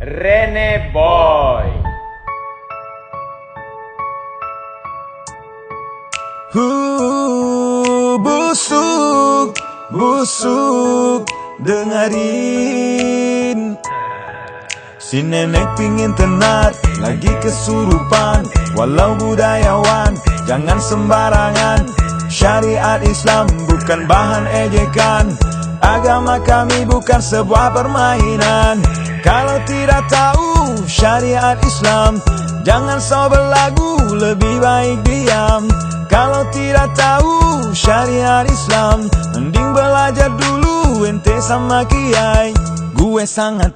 Rene Boy. Busuk, busuk, dengerin. Si nenek pingin tenar, lagi kesurupan. Walau budayawan, jangan sembarangan. Syariat Islam bukan bahan ejekan. Agama kami bukan sebuah permainan. Kalau tidak tahu syariat Islam, jangan so berlagu, lebih baik diam. Kalau tidak tahu syariat Islam, mending belajar dulu ente sama kiai. Gue sangat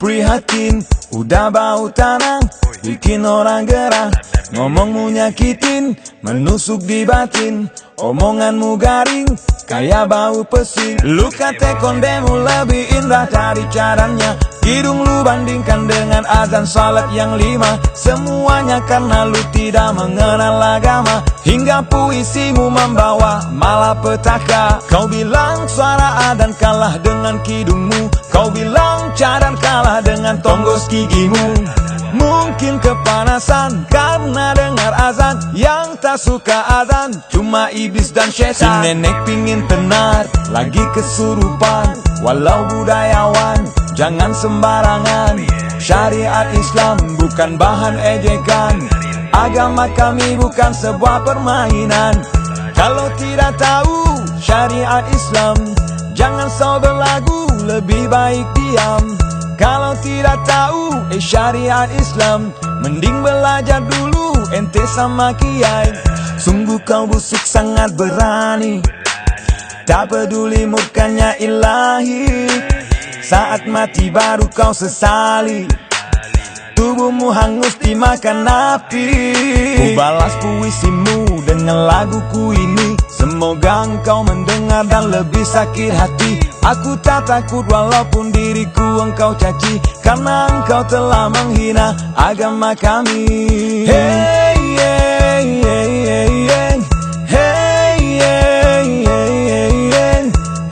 prihatin, udah bau tanah, bikin orang gerah. Ngomongmu nyakitin, menusuk di batin. Omonganmu garing, kayak bau pesing. Lu kata kondemu lebih indah dari caranya. Hidung lu bandingkan dengan azan salat yang 5. Semuanya karena lu tidak mengenal agama. Hingga puisimu membawa malapetaka. Kau bilang suara adzan kalah dengan kidungmu. Kau bilang cadar kalah dengan tonggos gigimu. Mungkin kepanasan karena dengar azan. Yang tak suka azan cuma iblis dan syaitan. Si nenek pingin tenar, lagi kesurupan. Walau budayawan, jangan sembarangan. Syariat Islam bukan bahan ejekan. Agama kami bukan sebuah permainan. Kalau tidak tahu syariat Islam, jangan so berlagu, lebih baik diam. Kalau tidak tahu syariat Islam, mending belajar dulu ente sama kiai. Sungguh kau busuk sangat berani, tak peduli murkanya ilahi. Saat mati baru kau sesali, tubuhmu hangus dimakan api. Ku balas puisimu dengan laguku ini. Semoga engkau mendengar dan lebih sakit hati. Aku tak takut walaupun diriku engkau caci, karena engkau telah menghina agama kami. Hey, hey, hey, hey, hey. Hey, hey, hey, hey, hey.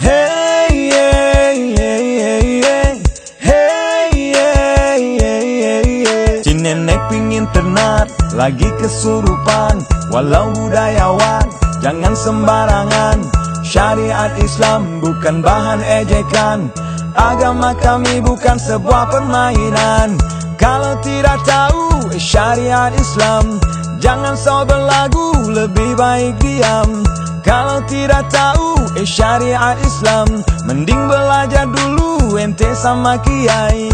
Hey, hey, hey, hey, hey. Hey, hey, hey, hey, hey. Si nenek pingin tenar, lagi kesurupan. Walau budayawan, jangan sembarangan. Syariat Islam bukan bahan ejekan. Agama kami bukan sebuah permainan. Kalau tidak tahu syariat Islam, jangan so berlagu, lebih baik diam. Kalau tidak tahu syariat Islam, mending belajar dulu ente sama kiai.